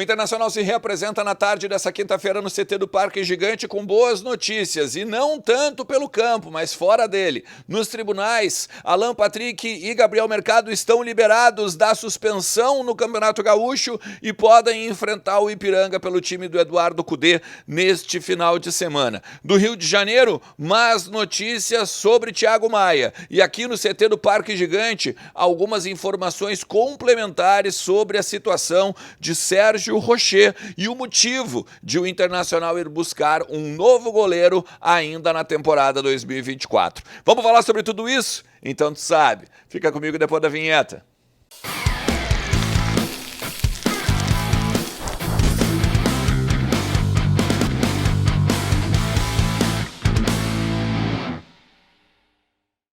O Internacional se reapresenta na tarde dessa quinta-feira no CT do Parque Gigante com boas notícias, e não tanto pelo campo, mas fora dele. Nos tribunais, Alan Patrick e Gabriel Mercado estão liberados da suspensão no Campeonato Gaúcho e podem enfrentar o Ipiranga pelo time do Eduardo Cudê neste final de semana. Do Rio de Janeiro, más notícias sobre Thiago Maia. E aqui no CT do Parque Gigante, algumas informações complementares sobre a situação de Sérgio Rocher e o motivo de o Internacional ir buscar um novo goleiro ainda na temporada 2024. Vamos falar sobre tudo isso? Então tu sabe, fica comigo depois da vinheta.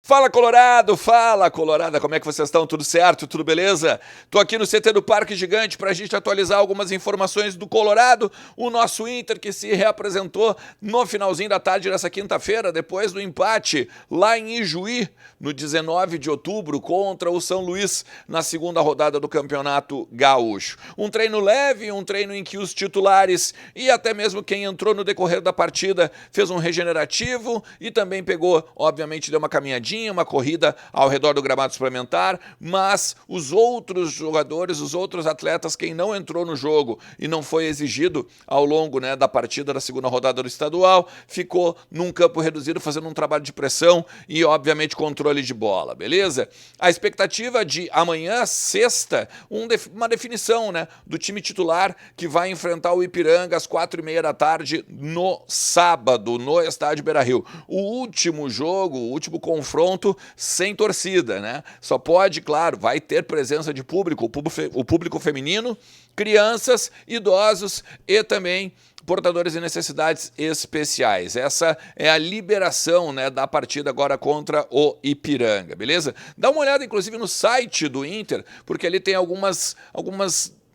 Fala Colorada, como é que vocês estão? Tudo certo? Tudo beleza? Tô aqui no CT do Parque Gigante pra gente atualizar algumas informações do Colorado, o nosso Inter que se reapresentou no finalzinho da tarde dessa quinta-feira, depois do empate lá em Ijuí, no 19 de outubro, contra o São Luís, na segunda rodada do Campeonato Gaúcho. Um treino leve, um treino em que os titulares e até mesmo quem entrou no decorrer da partida fez um regenerativo e também pegou, obviamente, deu uma caminhadinha, uma corrida ao redor do gramado suplementar, mas os outros jogadores, os outros atletas, quem não entrou no jogo e não foi exigido ao longo da partida da segunda rodada do estadual, ficou num campo reduzido fazendo um trabalho de pressão e, obviamente, controle de bola, beleza? A expectativa de amanhã, sexta, uma definição do time titular que vai enfrentar o Ipiranga às 4h30 da tarde no sábado, no Estádio Beira-Rio. O último jogo, o último confronto sem torcida, Só pode, claro, vai ter presença de público, o público feminino, crianças, idosos e também portadores de necessidades especiais. Essa é a liberação da partida agora contra o Ipiranga, beleza? Dá uma olhada, inclusive, no site do Inter, porque ali tem algumas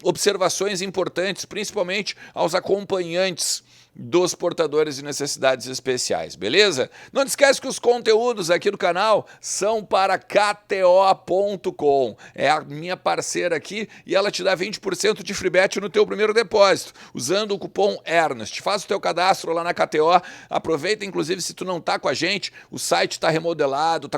observações importantes, principalmente aos acompanhantes dos portadores de necessidades especiais, beleza? Não te esquece que os conteúdos aqui do canal são para KTO.com. É a minha parceira aqui e ela te dá 20% de free bet no teu primeiro depósito, usando o cupom ERNEST. Faz o teu cadastro lá na KTO, aproveita, inclusive, se tu não tá com a gente, o site tá remodelado,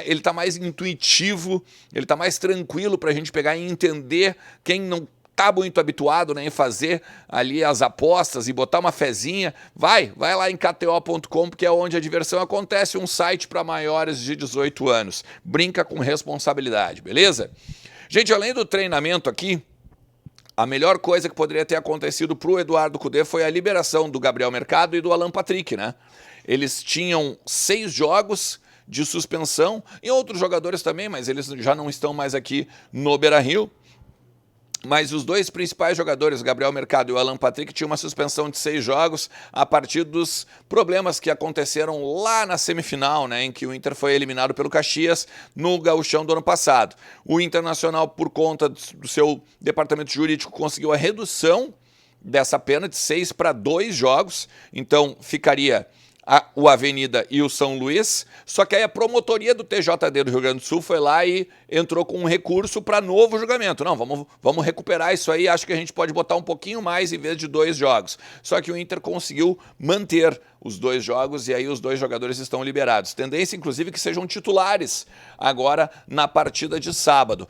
ele tá mais intuitivo, ele tá mais tranquilo pra gente pegar e entender. Quem não tá muito habituado em fazer ali as apostas e botar uma fezinha, vai lá em KTO.com, porque é onde a diversão acontece, um site para maiores de 18 anos. Brinca com responsabilidade, beleza? Gente, além do treinamento aqui, a melhor coisa que poderia ter acontecido para o Eduardo Cudê foi a liberação do Gabriel Mercado e do Alan Patrick, Eles tinham 6 jogos de suspensão e outros jogadores também, mas eles já não estão mais aqui no Beira-Rio. Mas os dois principais jogadores, o Gabriel Mercado e o Alan Patrick, tinham uma suspensão de 6 jogos a partir dos problemas que aconteceram lá na semifinal, em que o Inter foi eliminado pelo Caxias no Gauchão do ano passado. O Internacional, por conta do seu departamento jurídico, conseguiu a redução dessa pena de 6 para 2 jogos, então ficaria o Avenida e o São Luís, só que aí a promotoria do TJD do Rio Grande do Sul foi lá e entrou com um recurso para novo julgamento. Não, vamos recuperar isso aí, acho que a gente pode botar um pouquinho mais em vez de 2 jogos. Só que o Inter conseguiu manter os 2 jogos e aí os 2 jogadores estão liberados. Tendência, inclusive, que sejam titulares agora na partida de sábado.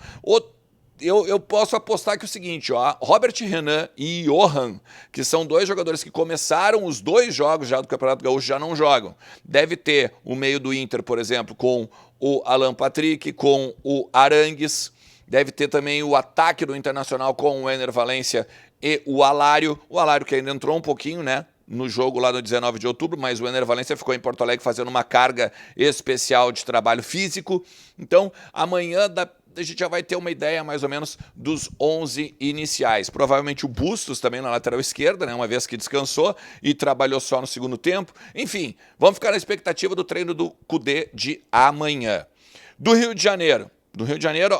Eu posso apostar que é o seguinte, Robert Renan e Johan, que são 2 jogadores que começaram os 2 jogos já do Campeonato Gaúcho, já não jogam. Deve ter o meio do Inter, por exemplo, com o Alan Patrick, com o Arangues. Deve ter também o ataque do Internacional com o Ener Valencia e o Alário. O Alário que ainda entrou um pouquinho, no jogo lá no 19 de outubro, mas o Ener Valencia ficou em Porto Alegre fazendo uma carga especial de trabalho físico. Então, amanhã a gente já vai ter uma ideia mais ou menos dos 11 iniciais. Provavelmente o Bustos também na lateral esquerda, uma vez que descansou e trabalhou só no segundo tempo. Enfim, vamos ficar na expectativa do treino do Cudê de amanhã. Do Rio de Janeiro,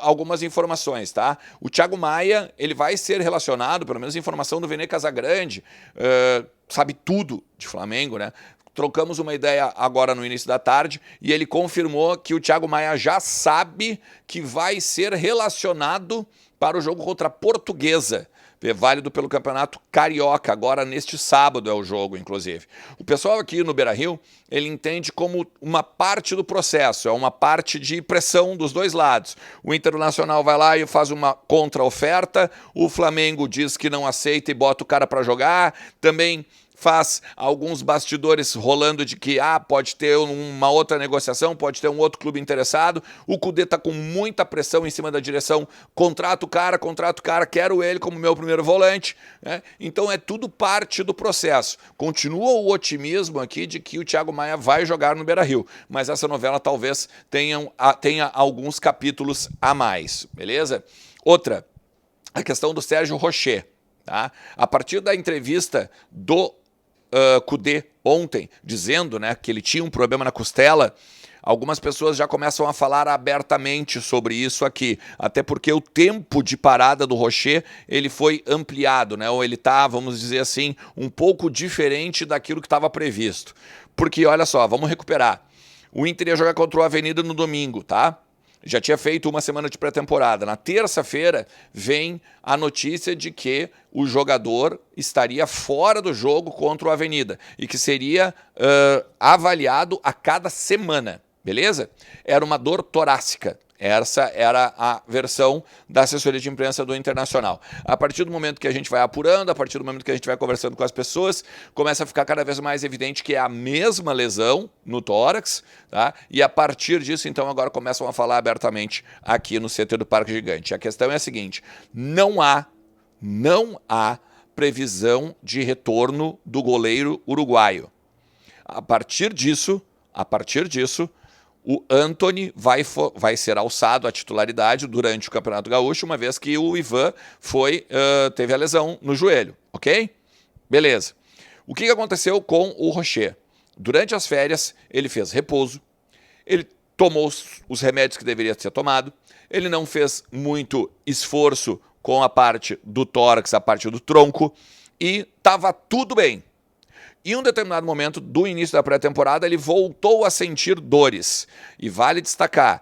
algumas informações, tá? O Thiago Maia, ele vai ser relacionado, pelo menos informação do Vene Casagrande, sabe tudo de Flamengo, Trocamos uma ideia agora no início da tarde e ele confirmou que o Thiago Maia já sabe que vai ser relacionado para o jogo contra a Portuguesa válido pelo Campeonato Carioca, agora neste sábado é o jogo, inclusive. O pessoal aqui no Beira-Rio, ele entende como uma parte do processo, é uma parte de pressão dos dois lados. O Internacional vai lá e faz uma contra-oferta, o Flamengo diz que não aceita e bota o cara para jogar, também faz alguns bastidores rolando de que pode ter uma outra negociação, pode ter um outro clube interessado. O Kudê está com muita pressão em cima da direção, contrata o cara, quero ele como meu primeiro volante, né? Então é tudo parte do processo. Continua o otimismo aqui de que o Thiago Maia vai jogar no Beira-Rio, mas essa novela talvez tenha alguns capítulos a mais, beleza? Outra, a questão do Sérgio Rocher. Tá? A partir da entrevista do Kudê ontem, dizendo, né, que ele tinha um problema na costela, algumas pessoas já começam a falar abertamente sobre isso aqui, até porque o tempo de parada do Rocher, ele foi ampliado, né, ou ele está, vamos dizer assim, um pouco diferente daquilo que estava previsto. Porque, olha só, vamos recuperar. O Inter ia jogar contra o Avenida no domingo, tá? Já tinha feito uma semana de pré-temporada. Na terça-feira vem a notícia de que o jogador estaria fora do jogo contra o Avenida e que seria avaliado a cada semana, beleza? Era uma dor torácica. Essa era a versão da assessoria de imprensa do Internacional. A partir do momento que a gente vai apurando, a partir do momento que a gente vai conversando com as pessoas, começa a ficar cada vez mais evidente que é a mesma lesão no tórax, tá? E a partir disso, então, agora começam a falar abertamente aqui no CT do Parque Gigante. A questão é a seguinte, não há previsão de retorno do goleiro uruguaio. A partir disso, o Antony vai ser alçado à titularidade durante o Campeonato Gaúcho, uma vez que o Ivan teve a lesão no joelho, ok? Beleza. O que aconteceu com o Rocher? Durante as férias, ele fez repouso, ele tomou os remédios que deveria ser tomado, ele não fez muito esforço com a parte do tórax, a parte do tronco, e estava tudo bem. Em um determinado momento do início da pré-temporada, ele voltou a sentir dores. E vale destacar,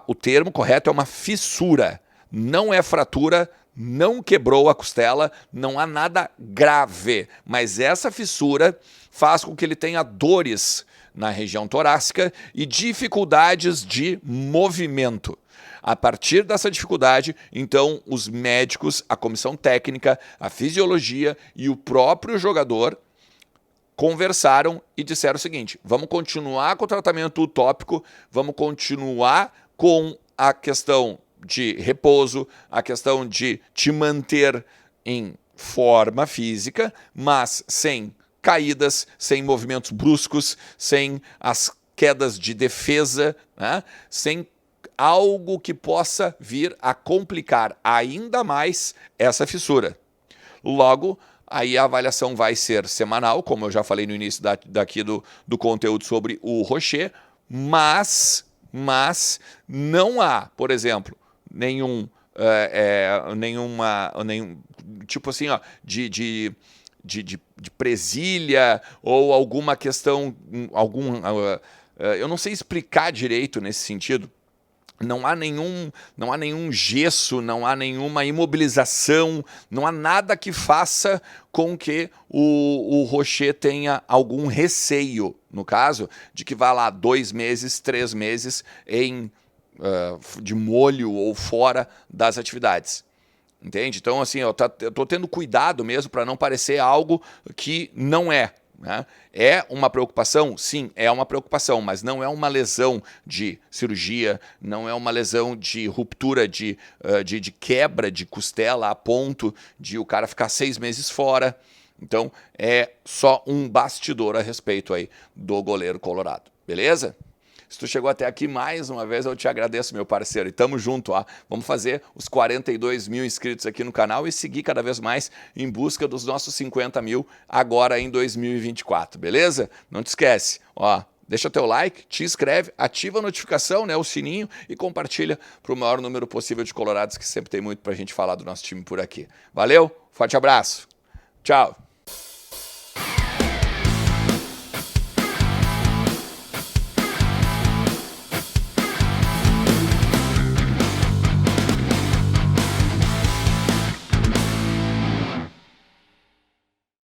o termo correto é uma fissura. Não é fratura, não quebrou a costela, não há nada grave. Mas essa fissura faz com que ele tenha dores na região torácica e dificuldades de movimento. A partir dessa dificuldade, então, os médicos, a comissão técnica, a fisiologia e o próprio jogador conversaram e disseram o seguinte, vamos continuar com o tratamento utópico, vamos continuar com a questão de repouso, a questão de te manter em forma física, mas sem caídas, sem movimentos bruscos, sem as quedas de defesa, né? Sem algo que possa vir a complicar ainda mais essa fissura. Logo, aí a avaliação vai ser semanal, como eu já falei no início daqui do conteúdo sobre o Rocher, mas não há, por exemplo, nenhum tipo assim, ó, de presilha ou alguma questão, eu não sei explicar direito nesse sentido. Não há nenhum gesso, não há nenhuma imobilização, não há nada que faça com que o Rocher tenha algum receio, no caso, de que vá lá 2 meses, 3 meses de molho ou fora das atividades. Entende? Então, assim, eu tô tendo cuidado mesmo para não parecer algo que não é. Né? É uma preocupação? Sim, é uma preocupação, mas não é uma lesão de cirurgia, não é uma lesão de ruptura, de quebra de costela a ponto de o cara ficar 6 meses fora. Então, é só um bastidor a respeito aí do goleiro colorado, beleza? Se tu chegou até aqui, mais uma vez eu te agradeço, meu parceiro, e tamo junto, ó. Vamos fazer os 42 mil inscritos aqui no canal e seguir cada vez mais em busca dos nossos 50 mil agora em 2024, beleza? Não te esquece, ó, deixa teu like, te inscreve, ativa a notificação, né, o sininho e compartilha para o maior número possível de colorados, que sempre tem muito pra gente falar do nosso time por aqui. Valeu, forte abraço, tchau!